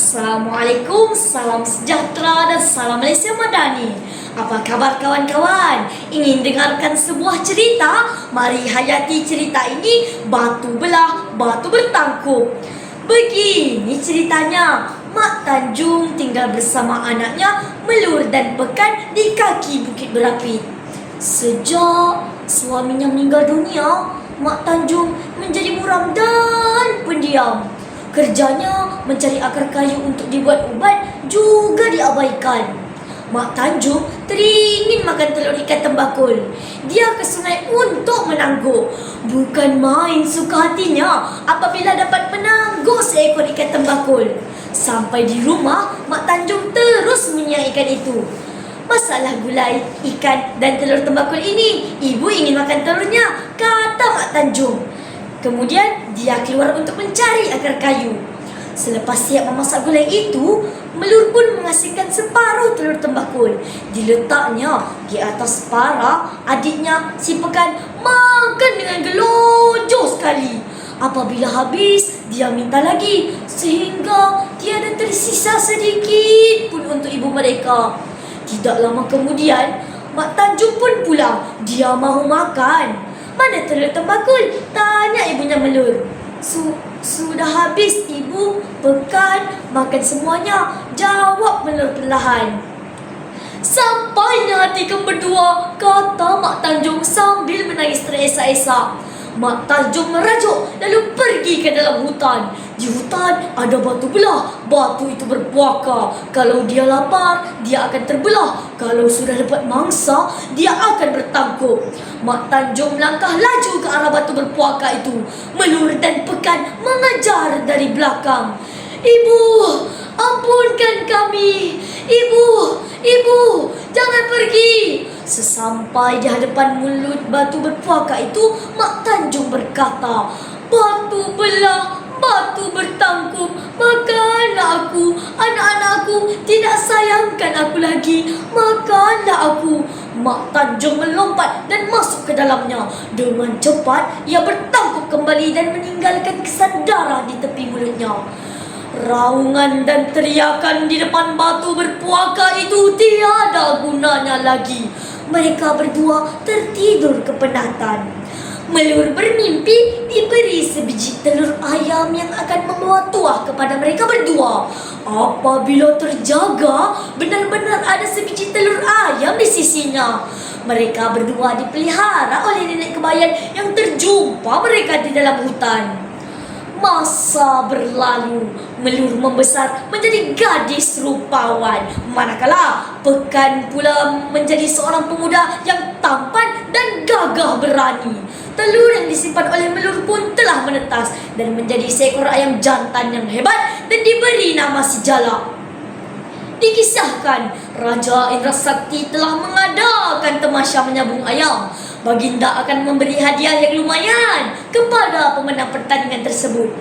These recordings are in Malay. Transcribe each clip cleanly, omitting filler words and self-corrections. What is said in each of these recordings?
Assalamualaikum, salam sejahtera dan salam Malaysia Madani. Apa khabar kawan-kawan? Ingin dengarkan sebuah cerita? Mari hayati cerita ini, batu belah, batu bertangkup. Begini ceritanya. Mak Tanjung tinggal bersama anaknya Melur dan Pekan di kaki bukit berapi. Sejak suaminya meninggal dunia, Mak Tanjung menjadi muram dan pendiam. Kerjanya mencari akar kayu untuk dibuat ubat juga diabaikan. Mak Tanjung teringin makan telur ikan tembakul. Dia ke sungai untuk menangguk. Bukan main suka hatinya apabila dapat menangguk seekor ikan tembakul. Sampai di rumah, Mak Tanjung terus menyiyak ikan itu. Masalah gulai ikan dan telur tembakul ini, ibu ingin makan telurnya, kata Mak Tanjung. Kemudian dia keluar untuk mencari akar kayu. Selepas siap memasak gulai itu, Melur pun mengasingkan separuh telur tembakul. Diletaknya di atas para adiknya si Pekan makan dengan gelojoh sekali. Apabila habis, dia minta lagi sehingga tiada tersisa sedikit pun untuk ibu mereka. Tidak lama kemudian, Mak Tanjung pun pulang. Dia mahu makan. Mana telur tembakul? Tanya ibunya Melur. Sudah habis ibu, Pekan makan semuanya, jawab Melur perlahan. Sampainya hati kamu berdua, kata Mak Tanjung sambil menangis teresa-esa. Mak Tanjung merajuk lalu pergi ke dalam hutan. Di hutan ada batu belah. Batu itu berpuaka. Kalau dia lapar, dia akan terbelah. Kalau sudah dapat mangsa, dia akan bertangkup. Mak Tanjung melangkah laju ke arah batu berpuaka itu. Melur dan Pekan mengejar dari belakang. Ibu, ampunkan kami. Ibu, jangan pergi. Sesampai di hadapan mulut batu berpuaka itu, Mak Tanjung berkata, batu belah, batu bertangkup, makanlah aku. Anak-anakku tidak sayangkan aku lagi, makanlah aku. Mak Tanjung melompat dan masuk ke dalamnya. Dengan cepat, ia bertangkup kembali dan meninggalkan kesan darah di tepi mulutnya. Raungan dan teriakan di depan batu berpuaka itu tiada gunanya lagi. Mereka berdua tertidur kepenatan. Melur bermimpi diberi sebiji telur ayam yang akan membawa tuah kepada mereka berdua. Apabila terjaga, benar-benar ada sebiji telur ayam di sisinya. Mereka berdua dipelihara oleh nenek kebayan yang terjumpa mereka di dalam hutan. Masa berlalu, Melur membesar menjadi gadis rupawan. Manakala Pekan pula menjadi seorang pemuda yang tampan dan gagah berani. Telur yang disimpan oleh Melur pun telah menetas dan menjadi seekor ayam jantan yang hebat dan diberi nama si Jalak. Dikisahkan, Raja Indra Sakti telah mengadakan tamasya menyabung ayam. Baginda akan memberi hadiah yang lumayan kepada pemenang pertandingan tersebut.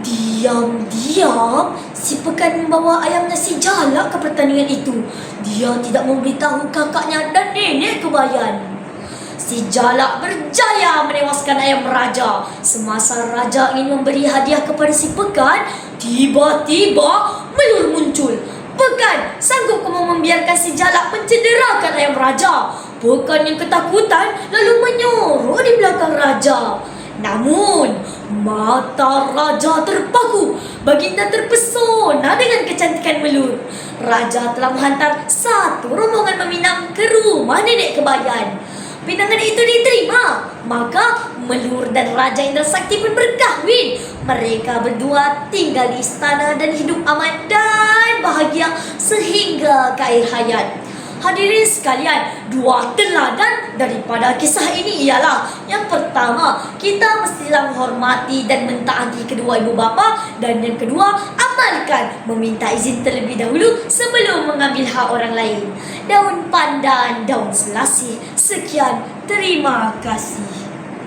Diam-diam, si Pekan membawa ayamnya si Jalak ke pertandingan itu. Dia tidak memberitahu kakaknya dan nenek kebayan. Si Jalak berjaya menewaskan ayam raja. Semasa raja ingin memberi hadiah kepada si Pekan, tiba-tiba Melur muncul. Pekan, sanggup kamu membiarkan si Jalak mencederakan ayam raja? Pekan yang ketakutan lalu menyorok di belakang raja. Namun, mata raja terpaku. Baginda terpesona dengan kecantikan Melur. Raja telah menghantar satu rombongan meminang ke rumah nenek kebayan. Pinangan itu diterima, maka Melur dan Raja Indra Sakti pun berkahwin. Mereka berdua tinggal di istana dan hidup aman dan bahagia sehingga ke akhir hayat. Hadirin sekalian, dua teladan daripada kisah ini ialah: yang pertama, kita mestilah menghormati dan mentaati kedua ibu bapa, dan yang kedua, amalkan meminta izin terlebih dahulu sebelum mengambil hak orang lain. Daun pandan, daun selasih. Sekian, terima kasih.